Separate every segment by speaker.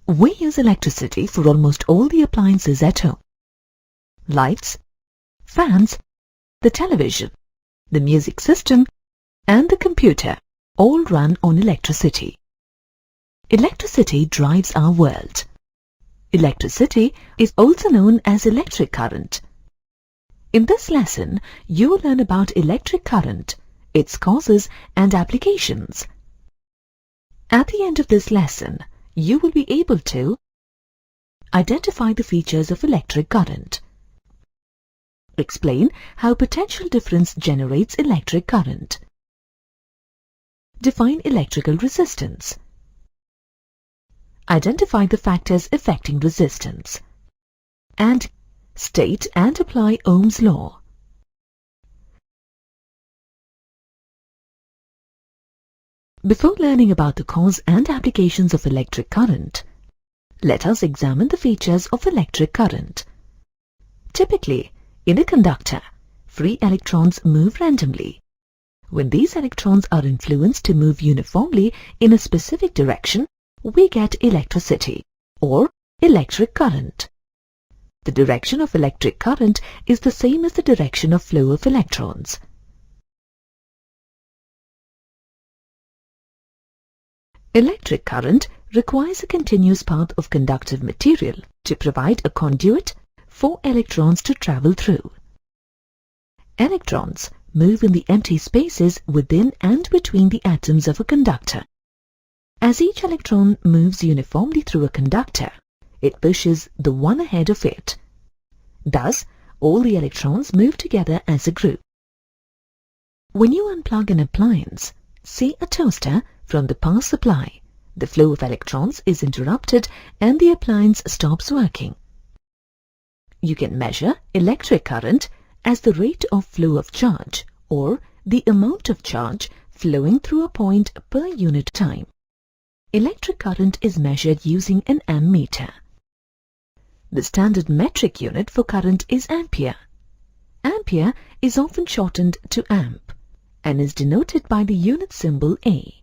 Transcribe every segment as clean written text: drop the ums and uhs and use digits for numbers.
Speaker 1: We use electricity for almost all the appliances at home. Lights, fans, the television, the music system, and the computer all run on electricity. Electricity drives our world. Electricity is also known as electric current. In this lesson, you will learn about electric current, its causes and applications. At the end of this lesson, you will be able to identify the features of electric current, explain how potential difference generates electric current, define electrical resistance, identify the factors affecting resistance, and state and apply Ohm's law. Before learning about the cause and applications of electric current, let us examine the features of electric current. Typically, in a conductor, free electrons move randomly. When these electrons are influenced to move uniformly in a specific direction, we get electricity or electric current. The direction of electric current is the same as the direction of flow of electrons. Electric current requires a continuous path of conductive material to provide a conduit for electrons to travel through. Electrons move in the empty spaces within and between the atoms of a conductor. As each electron moves uniformly through a conductor, it pushes the one ahead of it. Thus, all the electrons move together as a group. When you unplug an appliance, say a toaster, from the power supply, the flow of electrons is interrupted and the appliance stops working. You can measure electric current as the rate of flow of charge or the amount of charge flowing through a point per unit time. Electric current is measured using an ammeter. The standard metric unit for current is ampere. Ampere is often shortened to amp and is denoted by the unit symbol A.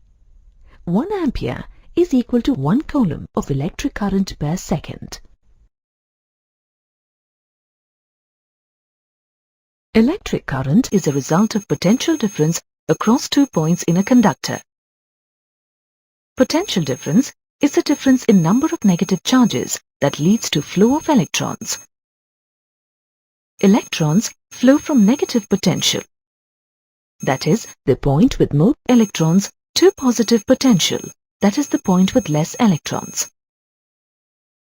Speaker 1: 1 ampere is equal to 1 coulomb of electric current per second. Electric current is a result of potential difference across 2 points in a conductor. Potential difference is the difference in number of negative charges that leads to flow of electrons. Electrons flow from negative potential, that is, the point with more electrons, to positive potential, that is the point with less electrons.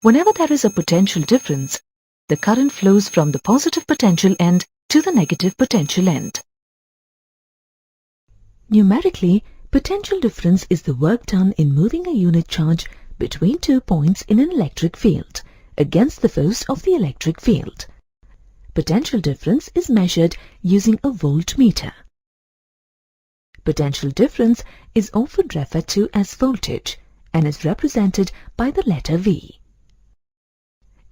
Speaker 1: Whenever there is a potential difference, the current flows from the positive potential end to the negative potential end. Numerically, potential difference is the work done in moving a unit charge between 2 points in an electric field against the force of the electric field. Potential difference is measured using a voltmeter. Potential difference is often referred to as voltage and is represented by the letter V.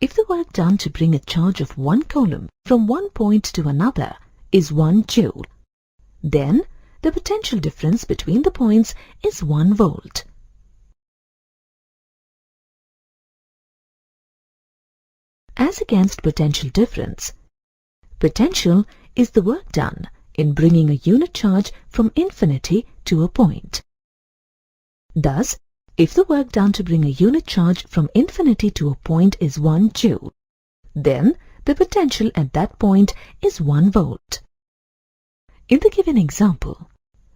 Speaker 1: If the work done to bring a charge of 1 coulomb from one point to another is 1 joule, then the potential difference between the points is 1 volt. As against potential difference, potential is the work done in bringing a unit charge from infinity to a point. Thus, if the work done to bring a unit charge from infinity to a point is 1 joule, then the potential at that point is 1 volt. In the given example,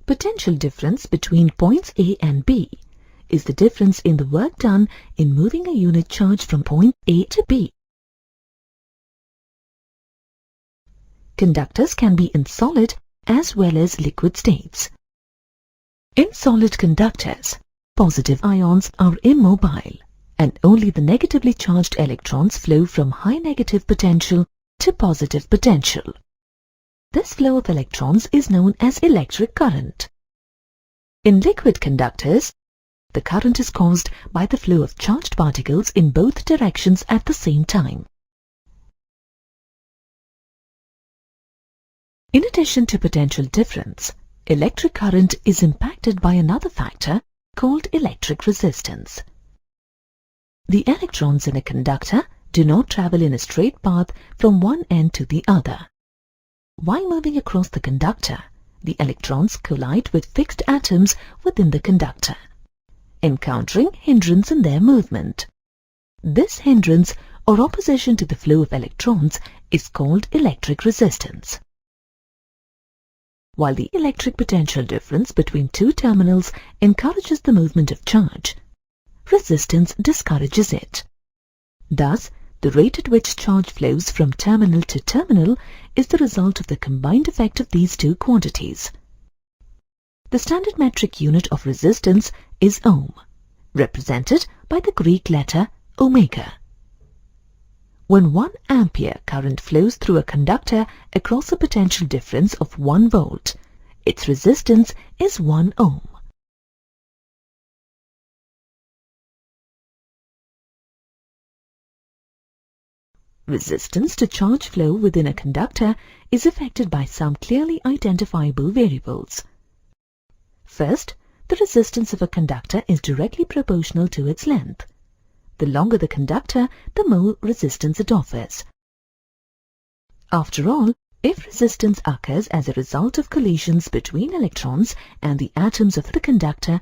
Speaker 1: potential difference between points A and B is the difference in the work done in moving a unit charge from point A to B. Conductors can be in solid as well as liquid states. In solid conductors, positive ions are immobile and only the negatively charged electrons flow from high negative potential to positive potential. This flow of electrons is known as electric current. In liquid conductors, the current is caused by the flow of charged particles in both directions at the same time. In addition to potential difference, electric current is impacted by another factor called electric resistance. The electrons in a conductor do not travel in a straight path from one end to the other. While moving across the conductor, the electrons collide with fixed atoms within the conductor, encountering hindrance in their movement. This hindrance or opposition to the flow of electrons is called electric resistance. While the electric potential difference between two terminals encourages the movement of charge, resistance discourages it. Thus, the rate at which charge flows from terminal to terminal is the result of the combined effect of these two quantities. The standard metric unit of resistance is ohm, represented by the Greek letter omega. When 1 ampere current flows through a conductor across a potential difference of 1 volt, its resistance is 1 ohm. Resistance to charge flow within a conductor is affected by some clearly identifiable variables. First, the resistance of a conductor is directly proportional to its length. The longer the conductor, the more resistance it offers. After all, if resistance occurs as a result of collisions between electrons and the atoms of the conductor,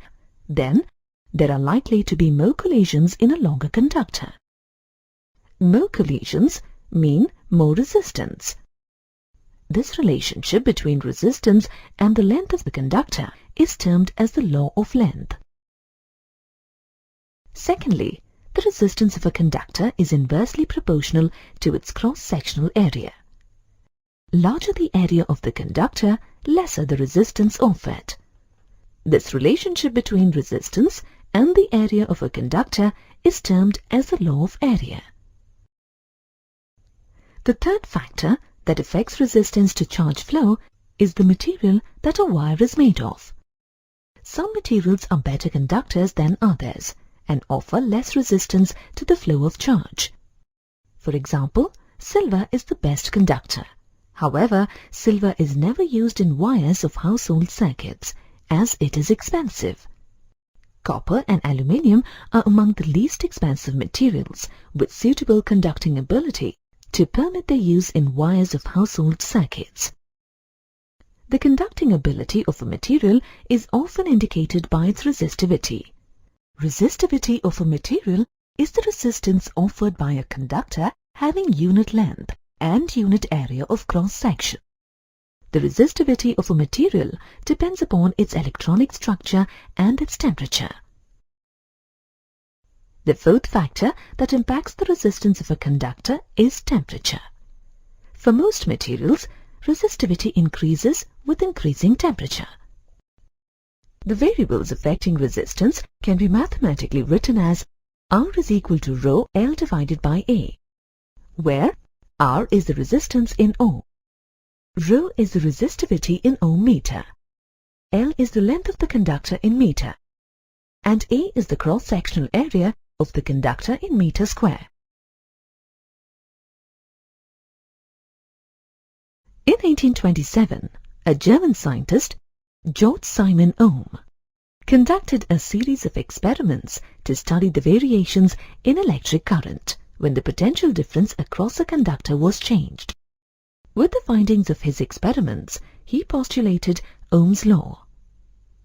Speaker 1: then there are likely to be more collisions in a longer conductor. More collisions mean more resistance. This relationship between resistance and the length of the conductor is termed as the law of length. Secondly, the resistance of a conductor is inversely proportional to its cross-sectional area. Larger the area of the conductor, lesser the resistance offered. This relationship between resistance and the area of a conductor is termed as the law of area. The third factor that affects resistance to charge flow is the material that a wire is made of. Some materials are better conductors than others and offer less resistance to the flow of charge. For example, silver is the best conductor. However, silver is never used in wires of household circuits as it is expensive. Copper and aluminium are among the least expensive materials with suitable conducting ability to permit their use in wires of household circuits. The conducting ability of a material is often indicated by its resistivity. Resistivity of a material is the resistance offered by a conductor having unit length and unit area of cross-section. The resistivity of a material depends upon its electronic structure and its temperature. The fourth factor that impacts the resistance of a conductor is temperature. For most materials, resistivity increases with increasing temperature. The variables affecting resistance can be mathematically written as R is equal to rho L divided by A, where R is the resistance in ohm, rho is the resistivity in ohm meter, L is the length of the conductor in meter, and A is the cross-sectional area of the conductor in meter square. In 1827, a German scientist, George Simon Ohm, conducted a series of experiments to study the variations in electric current when the potential difference across a conductor was changed. With the findings of his experiments, he postulated Ohm's law,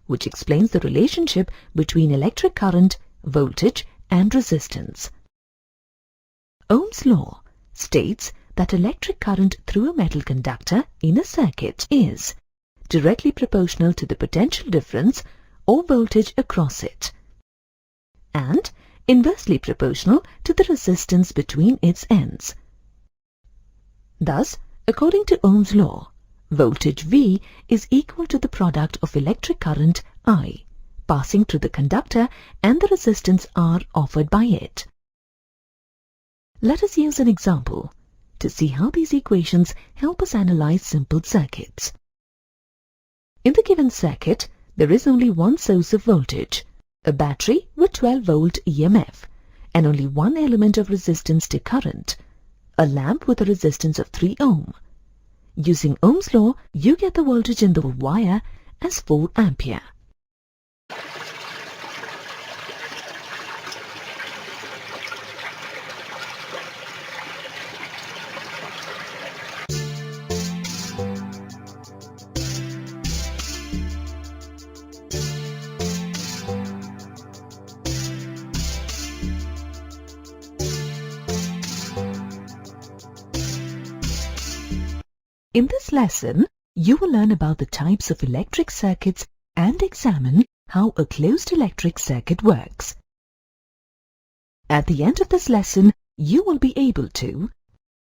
Speaker 1: which explains the relationship between electric current, voltage, and resistance. Ohm's law states that electric current through a metal conductor in a circuit is directly proportional to the potential difference or voltage across it, and inversely proportional to the resistance between its ends. Thus, according to Ohm's law, voltage V is equal to the product of electric current I passing through the conductor and the resistance R offered by it. Let us use an example to see how these equations help us analyze simple circuits. In the given circuit, there is only one source of voltage, a battery with 12-volt EMF, and only one element of resistance to current, a lamp with a resistance of 3 ohm. Using Ohm's law, you get the voltage in the wire as 4 ampere. In this lesson, you will learn about the types of electric circuits and examine how a closed electric circuit works. At the end of this lesson, you will be able to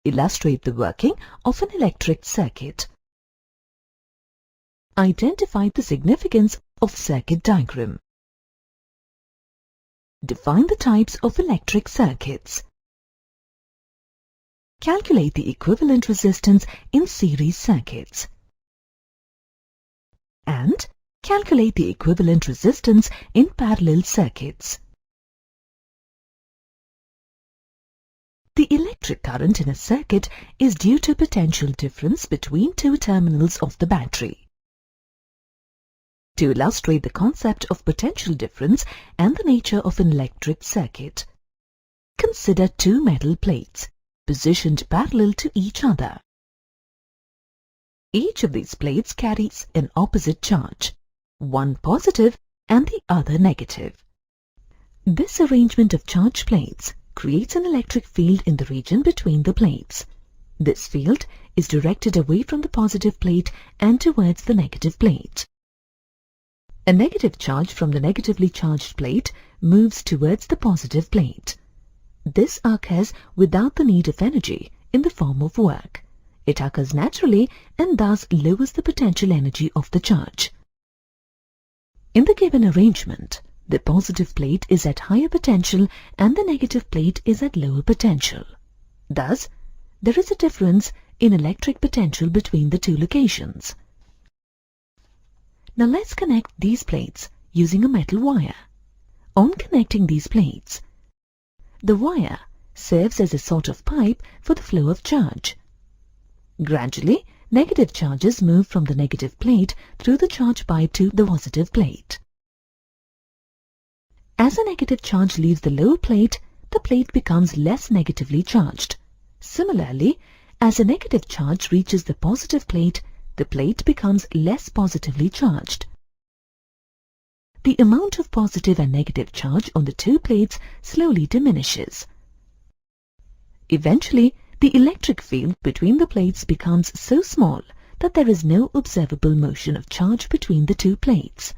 Speaker 1: illustrate the working of an electric circuit, identify the significance of circuit diagram, define the types of electric circuits, calculate the equivalent resistance in series circuits, and calculate the equivalent resistance in parallel circuits. The electric current in a circuit is due to potential difference between two terminals of the battery. To illustrate the concept of potential difference and the nature of an electric circuit, consider two metal plates positioned parallel to each other. Each of these plates carries an opposite charge, one positive and the other negative. This arrangement of charge plates creates an electric field in the region between the plates. This field is directed away from the positive plate and towards the negative plate. A negative charge from the negatively charged plate moves towards the positive plate. This occurs without the need of energy in the form of work. It occurs naturally and thus lowers the potential energy of the charge. In the given arrangement, the positive plate is at higher potential and the negative plate is at lower potential. Thus, there is a difference in electric potential between the two locations. Now let's connect these plates using a metal wire. On connecting these plates, the wire serves as a sort of pipe for the flow of charge. Gradually, negative charges move from the negative plate through the charge pipe to the positive plate. As a negative charge leaves the lower plate, the plate becomes less negatively charged. Similarly, as a negative charge reaches the positive plate, the plate becomes less positively charged. The amount of positive and negative charge on the two plates slowly diminishes. Eventually, the electric field between the plates becomes so small that there is no observable motion of charge between the two plates.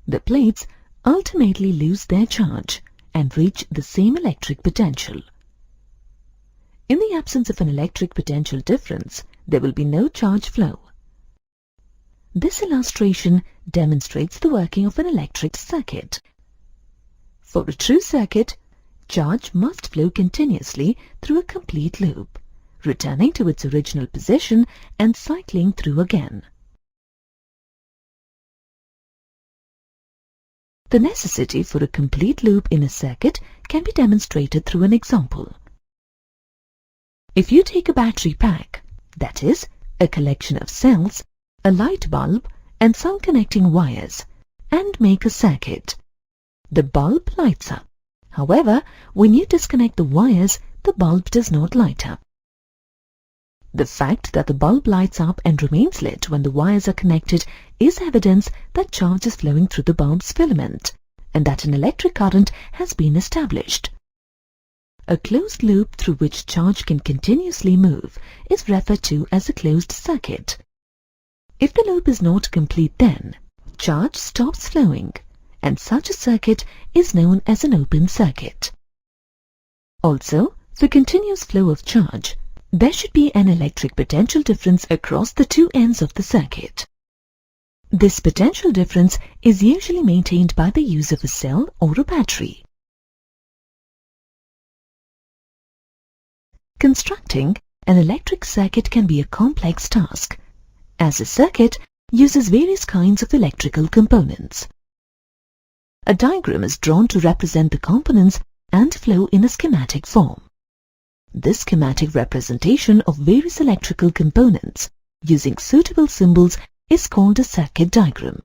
Speaker 1: The plates ultimately lose their charge and reach the same electric potential. In the absence of an electric potential difference, there will be no charge flow. This illustration demonstrates the working of an electric circuit. For a true circuit, charge must flow continuously through a complete loop, returning to its original position and cycling through again. The necessity for a complete loop in a circuit can be demonstrated through an example. If you take a battery pack, that is, a collection of cells, a light bulb and some connecting wires, and make a circuit, the bulb lights up. However, when you disconnect the wires, the bulb does not light up. The fact that the bulb lights up and remains lit when the wires are connected is evidence that charge is flowing through the bulb's filament and that an electric current has been established. A closed loop through which charge can continuously move is referred to as a closed circuit. If the loop is not complete, then charge stops flowing, and such a circuit is known as an open circuit. Also, for continuous flow of charge, there should be an electric potential difference across the two ends of the circuit. This potential difference is usually maintained by the use of a cell or a battery. Constructing an electric circuit can be a complex task, as a circuit uses various kinds of electrical components. A diagram is drawn to represent the components and flow in a schematic form. This schematic representation of various electrical components using suitable symbols is called a circuit diagram.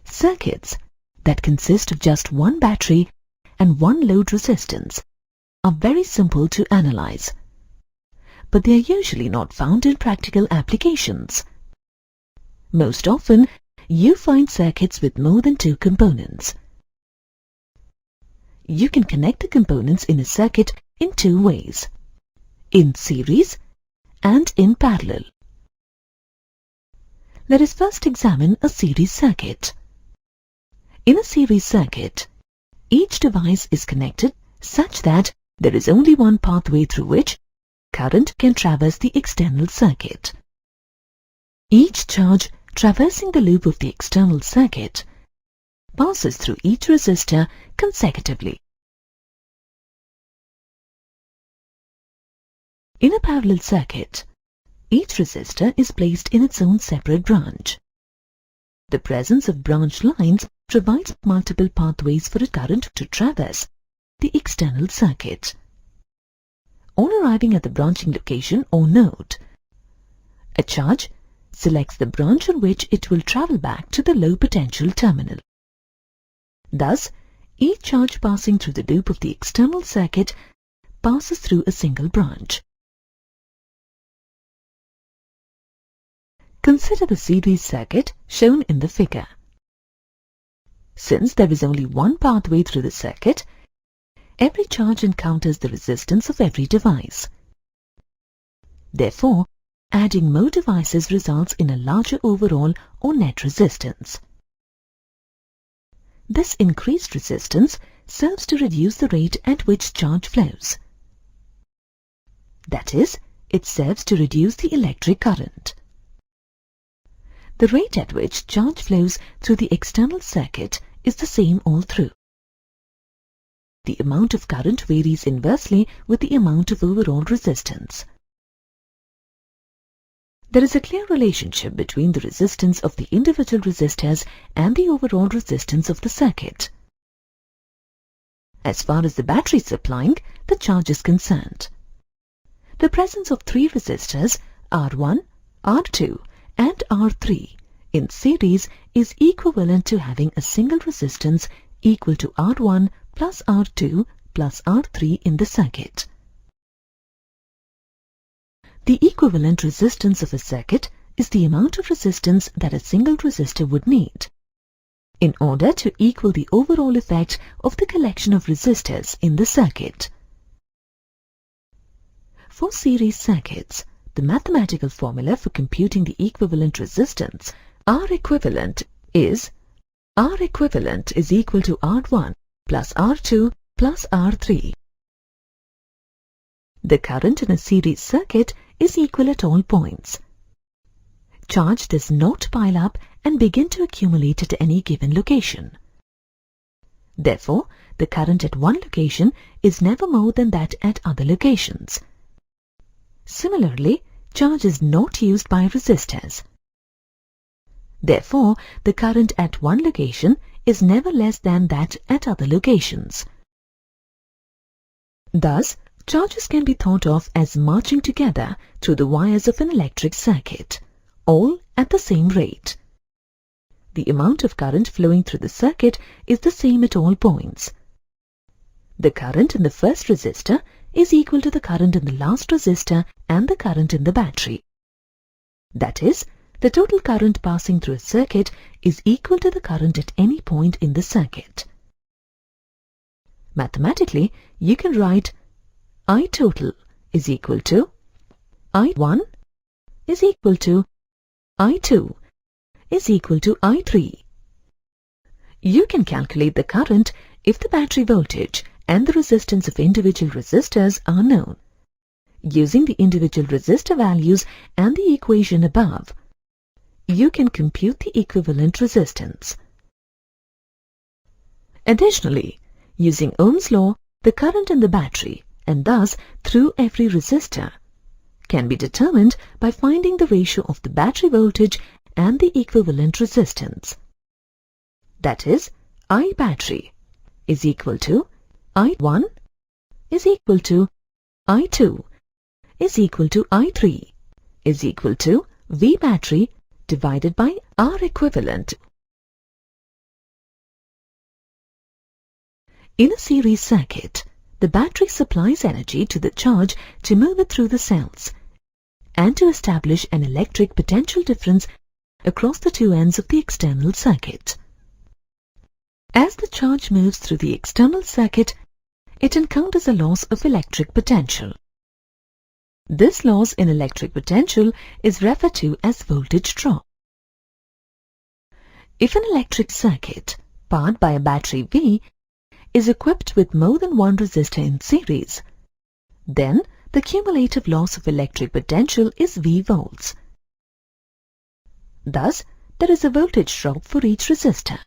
Speaker 1: Circuits that consist of just one battery and one load resistance are very simple to analyze, but they are usually not found in practical applications. Most often, you find circuits with more than two components. you can connect the components in a circuit in two ways: in series and in parallel. Let us first examine a series circuit. In a series circuit, each device is connected such that there is only one pathway through which current can traverse the external circuit. Each charge traversing the loop of the external circuit passes through each resistor consecutively. In a parallel circuit, each resistor is placed in its own separate branch. The presence of branch lines provides multiple pathways for a current to traverse the external circuit. On arriving at the branching location or node, a charge selects the branch on which it will travel back to the low potential terminal. Thus, each charge passing through the loop of the external circuit passes through a single branch. Consider the series circuit shown in the figure. Since there is only one pathway through the circuit, every charge encounters the resistance of every device. Therefore, adding more devices results in a larger overall or net resistance. This increased resistance serves to reduce the rate at which charge flows. That is, it serves to reduce the electric current. The rate at which charge flows through the external circuit is the same all through. The amount of current varies inversely with the amount of overall resistance. There is a clear relationship between the resistance of the individual resistors and the overall resistance of the circuit. As far as the battery supplying the charge is concerned, the presence of three resistors R1, R2 and R3 in series is equivalent to having a single resistance equal to R1 plus R2 plus R3 in the circuit. The equivalent resistance of a circuit is the amount of resistance that a single resistor would need in order to equal the overall effect of the collection of resistors in the circuit. For series circuits, the mathematical formula for computing the equivalent resistance R equivalent is equal to R1 plus R2 plus R3. The current in a series circuit is equal at all points. Charge does not pile up and begin to accumulate at any given location. Therefore, the current at one location is never more than that at other locations. Similarly, charge is not used by resistors. Therefore, the current at one location is never less than that at other locations. Thus, charges can be thought of as marching together through the wires of an electric circuit, all at the same rate. The amount of current flowing through the circuit is the same at all points. The current in the first resistor is equal to the current in the last resistor and the current in the battery. That is, the total current passing through a circuit is equal to the current at any point in the circuit. Mathematically, you can write I total is equal to I1 is equal to I2 is equal to I3. You can calculate the current if the battery voltage and the resistance of individual resistors are known. Using the individual resistor values and the equation above, you can compute the equivalent resistance. Additionally, using Ohm's law, the current in the battery and thus through every resistor can be determined by finding the ratio of the battery voltage and the equivalent resistance. That is, I battery is equal to I1 is equal to I2 is equal to I3 is equal to V battery divided by R equivalent. In a series circuit, the battery supplies energy to the charge to move it through the cells and to establish an electric potential difference across the two ends of the external circuit. As the charge moves through the external circuit, it encounters a loss of electric potential. This loss in electric potential is referred to as voltage drop. If an electric circuit, powered by a battery V, is equipped with more than one resistor in series, then the cumulative loss of electric potential is V volts. Thus, there is a voltage drop for each resistor,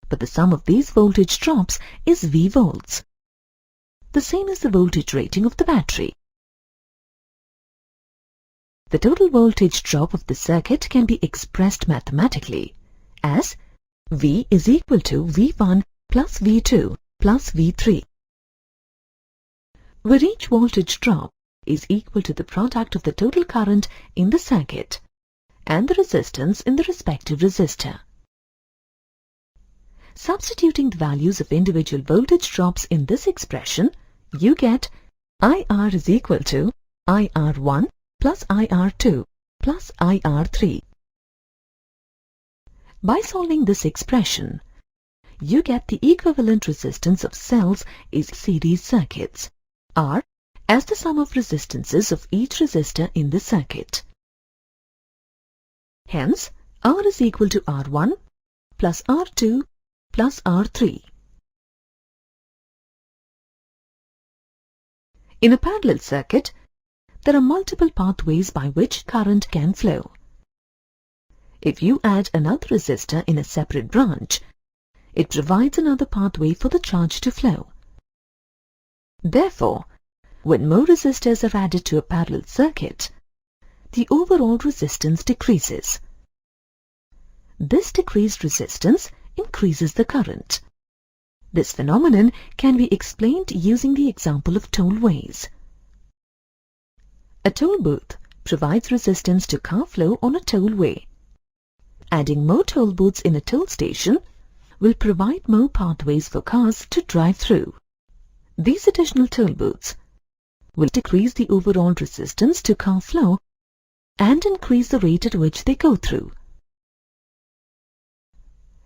Speaker 1: but the sum of these voltage drops is V volts. The same is the voltage rating of the battery. The total voltage drop of the circuit can be expressed mathematically as V is equal to V1 plus V2 plus V3, where each voltage drop is equal to the product of the total current in the circuit and the resistance in the respective resistor. Substituting the values of individual voltage drops in this expression, you get IR is equal to IR1 plus IR2 plus IR3. By solving this expression, you get the equivalent resistance of cells in series circuits, R, as the sum of resistances of each resistor in the circuit. Hence, R is equal to R1 plus R2 plus R3. In a parallel circuit, there are multiple pathways by which current can flow. If you add another resistor in a separate branch, it provides another pathway for the charge to flow. Therefore, when more resistors are added to a parallel circuit, the overall resistance decreases. This decreased resistance increases the current. This phenomenon can be explained using the example of tollways. A toll booth provides resistance to car flow on a tollway. Adding more toll booths in a toll station will provide more pathways for cars to drive through. These additional toll booths will decrease the overall resistance to car flow and increase the rate at which they go through.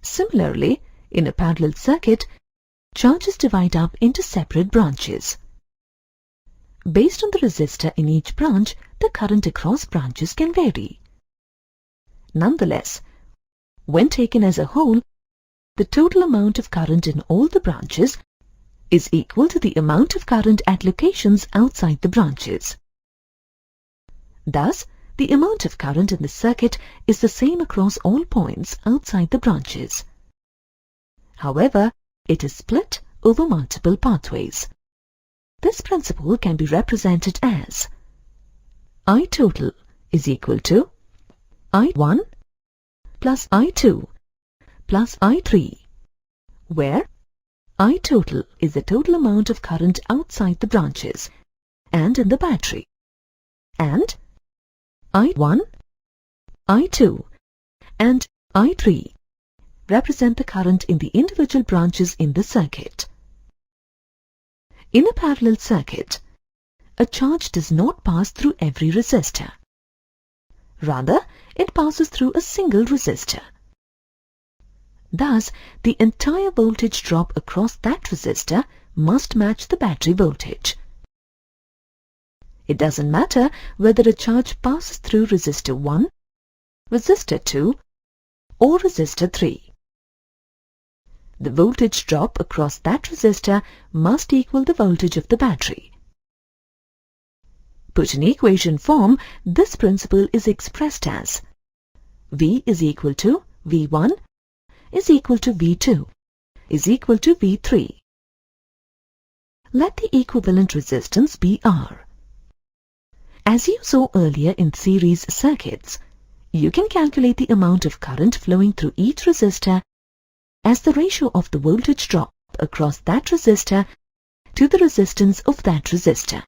Speaker 1: Similarly, in a parallel circuit, charges divide up into separate branches. Based on the resistor in each branch, the current across branches can vary. Nonetheless, when taken as a whole, the total amount of current in all the branches is equal to the amount of current at locations outside the branches. Thus, the amount of current in the circuit is the same across all points outside the branches. However, it is split over multiple pathways. This principle can be represented as I total is equal to I1 plus I2 plus I3, where I total is the total amount of current outside the branches and in the battery, and I1, I2 and I3 represent the current in the individual branches in the circuit. In a parallel circuit, a charge does not pass through every resistor. Rather, it passes through a single resistor. Thus, the entire voltage drop across that resistor must match the battery voltage. It doesn't matter whether a charge passes through resistor 1, resistor 2 or resistor 3. The voltage drop across that resistor must equal the voltage of the battery. Put in equation form, this principle is expressed as V is equal to V1 is equal to V2 is equal to V3. Let the equivalent resistance be R. As you saw earlier in series circuits, you can calculate the amount of current flowing through each resistor as the ratio of the voltage drop across that resistor to the resistance of that resistor.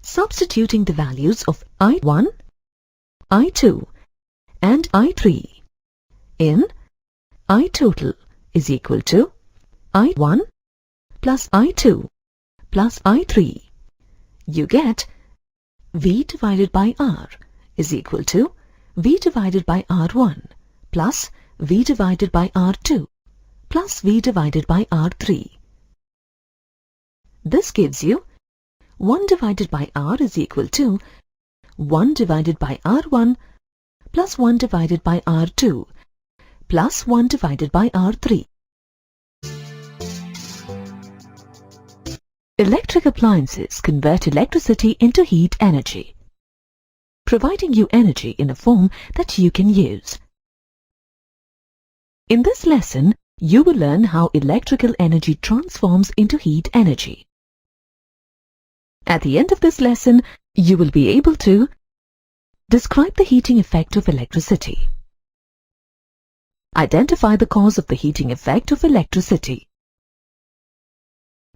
Speaker 1: Substituting the values of I1, I2 and I3 in I total is equal to I1 plus I2 plus I3, you get V divided by R is equal to V divided by R1 plus V divided by R2 plus V divided by R3. This gives you 1 divided by R is equal to 1 divided by R1 plus 1 divided by R2 plus 1 divided by R3. Electric appliances convert electricity into heat energy, providing you energy in a form that you can use. In this lesson, you will learn how electrical energy transforms into heat energy. At the end of this lesson, you will be able to describe the heating effect of electricity, identify the cause of the heating effect of electricity,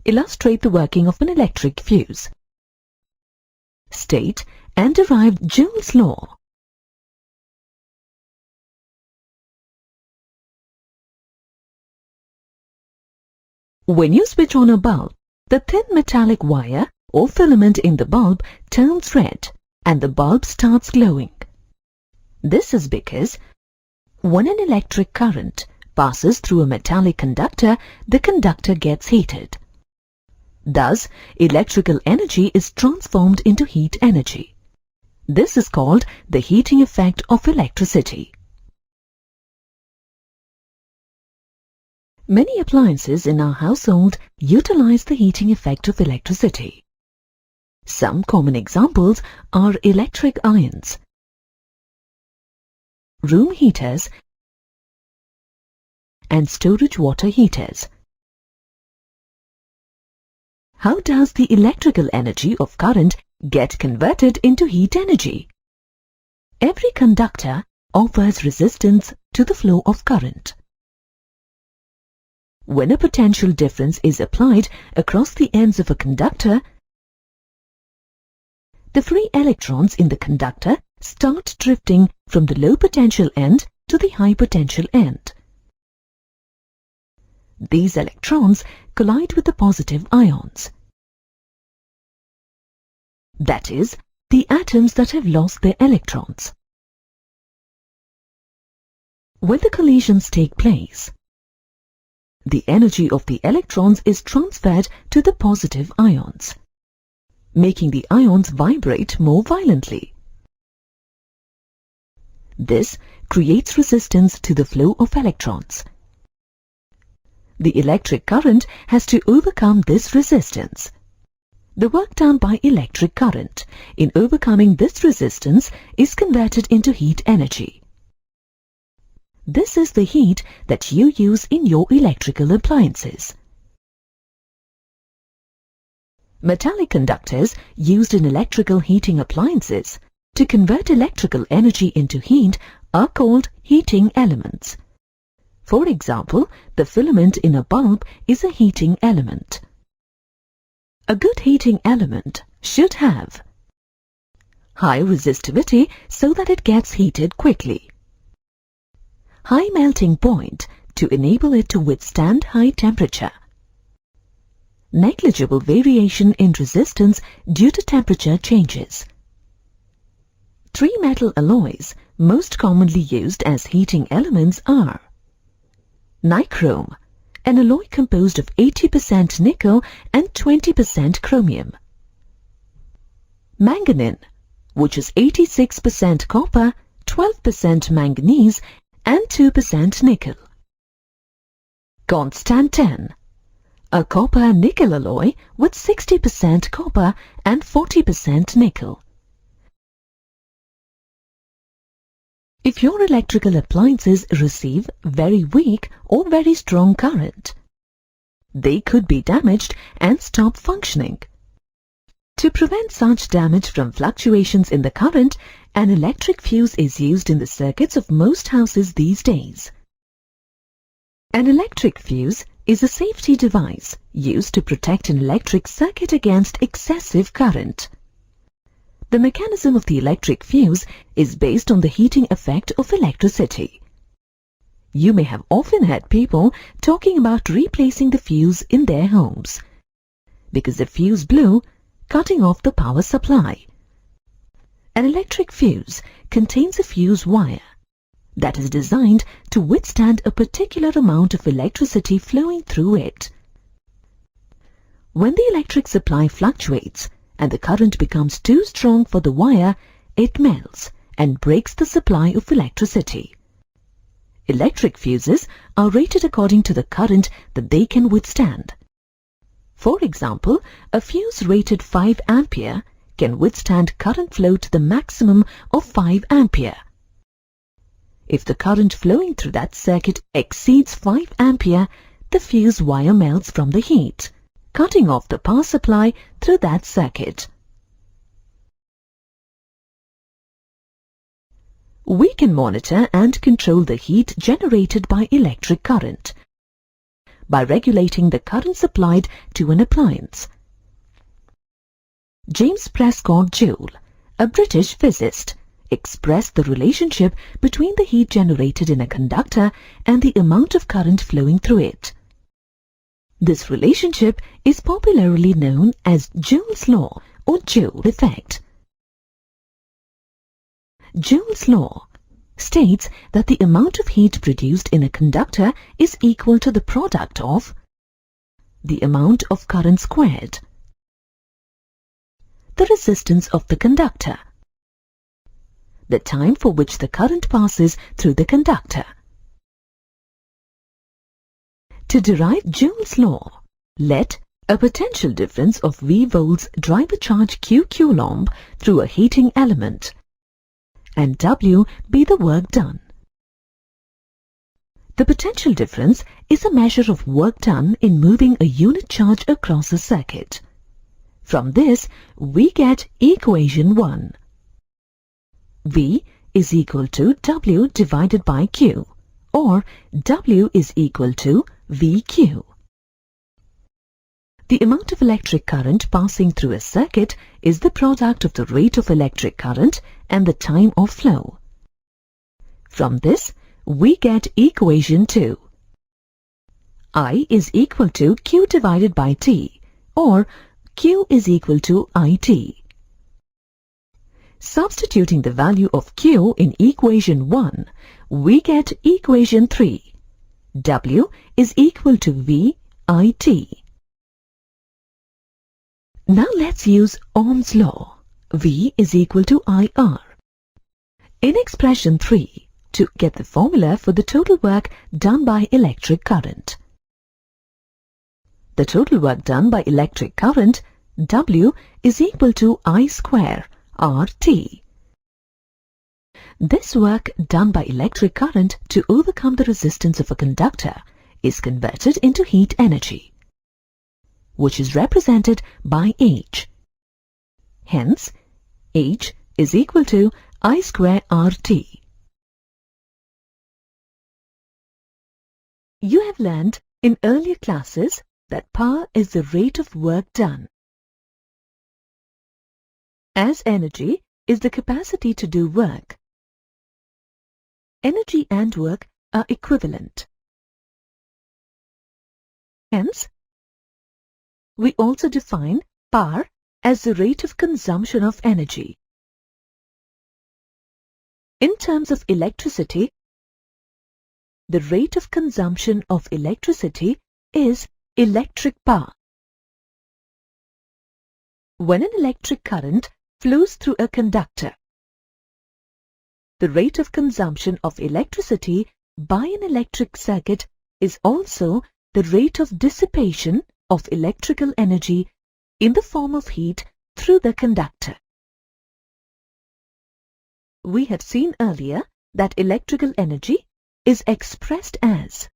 Speaker 1: illustrate the working of an electric fuse, state and derive Joule's law. When you switch on a bulb, the thin metallic wire or filament in the bulb turns red and the bulb starts glowing. This is because when an electric current passes through a metallic conductor, the conductor gets heated. Thus, electrical energy is transformed into heat energy. This is called the heating effect of electricity. Many appliances in our household utilize the heating effect of electricity. Some common examples are electric irons, room heaters, and storage water heaters. How does the electrical energy of current get converted into heat energy? Every conductor offers resistance to the flow of current. When a potential difference is applied across the ends of a conductor, the free electrons in the conductor start drifting from the low potential end to the high potential end. These electrons collide with the positive ions. That is, the atoms that have lost their electrons. When the collisions take place, the energy of the electrons is transferred to the positive ions, making the ions vibrate more violently. This creates resistance to the flow of electrons. The electric current has to overcome this resistance. The work done by electric current in overcoming this resistance is converted into heat energy. This is the heat that you use in your electrical appliances. Metallic conductors used in electrical heating appliances to convert electrical energy into heat are called heating elements. For example, the filament in a bulb is a heating element. A good heating element should have high resistivity so that it gets heated quickly, high melting point to enable it to withstand high temperature, negligible variation in resistance due to temperature changes. Three metal alloys most commonly used as heating elements are nichrome, an alloy composed of 80% nickel and 20% chromium; manganese, which is 86% copper, 12% manganese and 2% nickel; constantan, a copper-nickel alloy with 60% copper and 40% nickel. If your electrical appliances receive very weak or very strong current, they could be damaged and stop functioning. To prevent such damage from fluctuations in the current, an electric fuse is used in the circuits of most houses these days. An electric fuse is a safety device used to protect an electric circuit against excessive current. The mechanism of the electric fuse is based on the heating effect of electricity. You may have often heard people talking about replacing the fuse in their homes because the fuse blew, cutting off the power supply. An electric fuse contains a fuse wire. that is designed to withstand a particular amount of electricity flowing through it. When the electric supply fluctuates and the current becomes too strong for the wire, it melts and breaks the supply of electricity. Electric fuses are rated according to the current that they can withstand. For example, a fuse rated 5 ampere can withstand current flow to the maximum of 5 ampere. If the current flowing through that circuit exceeds 5 ampere, the fuse wire melts from the heat, cutting off the power supply through that circuit. We can monitor and control the heat generated by electric current by regulating the current supplied to an appliance. James Prescott Joule, a British physicist, expressed the relationship between the heat generated in a conductor and the amount of current flowing through it. This relationship is popularly known as Joule's law or Joule effect. Joule's law states that the amount of heat produced in a conductor is equal to the product of the amount of current squared, the resistance of the conductor, the time for which the current passes through the conductor. To derive Joule's law, let a potential difference of V volts drive a charge Q coulomb through a heating element, and W be the work done. The potential difference is a measure of work done in moving a unit charge across a circuit. From this, we get equation 1. V is equal to W divided by Q, or W is equal to VQ. The amount of electric current passing through a circuit is the product of the rate of electric current and the time of flow. From this, we get equation 2. I is equal to Q divided by T, or Q is equal to IT. Substituting the value of Q in equation 1, we get equation 3. W is equal to VIT. Now let's use Ohm's law. V is equal to IR. In expression 3, to get the formula for the total work done by electric current. The total work done by electric current, W, is equal to I square RT. This work done by electric current to overcome the resistance of a conductor is converted into heat energy, which is represented by H. Hence, H is equal to I square RT. You have learned in earlier classes that power is the rate of work done, as energy is the capacity to do work. Energy and work are equivalent. Hence, we also define power as the rate of consumption of energy. In terms of electricity, the rate of consumption of electricity is electric power. When an electric current flows through a conductor, the rate of consumption of electricity by an electric circuit is also the rate of dissipation of electrical energy in the form of heat through the conductor. We have seen earlier that electrical energy is expressed as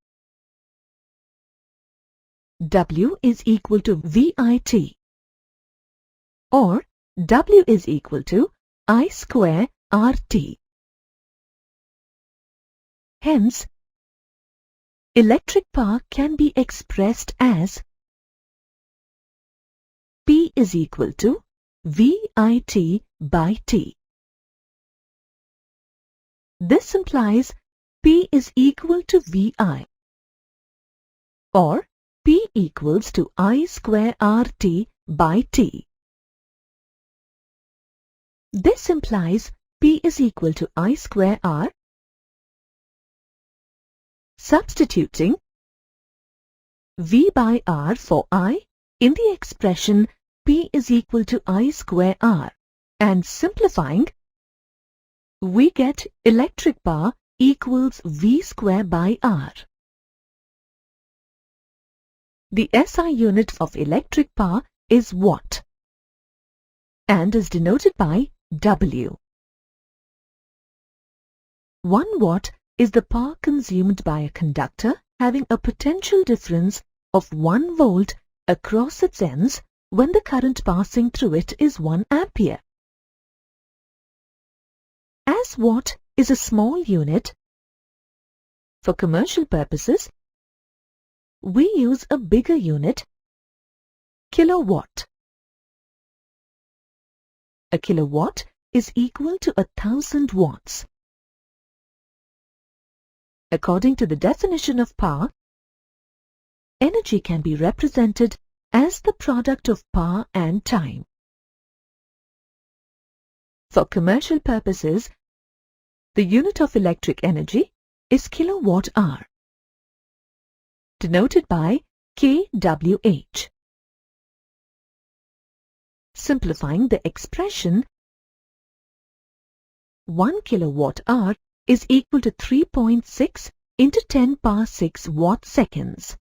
Speaker 1: W is equal to VIT, or W is equal to I square RT. Hence, electric power can be expressed as P is equal to VIT by T. This implies P is equal to VI, or P equals to I square RT by T. This implies P is equal to I square R Substituting V by R for I in the expression P is equal to I square R and simplifying, we get electric power equals V square by R. The SI unit of electric power is watt and is denoted by W. 1 watt is the power consumed by a conductor having a potential difference of 1 volt across its ends when the current passing through it is 1 ampere. As watt is a small unit, for commercial purposes, we use a bigger unit, kilowatt. A kilowatt is equal to 1000 watts. According to the definition of power, energy can be represented as the product of power and time. For commercial purposes, the unit of electric energy is kilowatt-hour, denoted by kWh. Simplifying the expression, 1 kilowatt-hour is equal to 3.6 into 10 power 6 watt-seconds.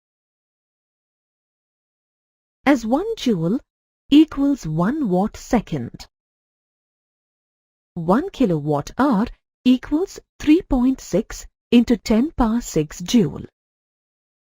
Speaker 1: As 1 joule equals 1 watt-second. 1 kilowatt-hour equals 3.6 into 10 power 6 joule.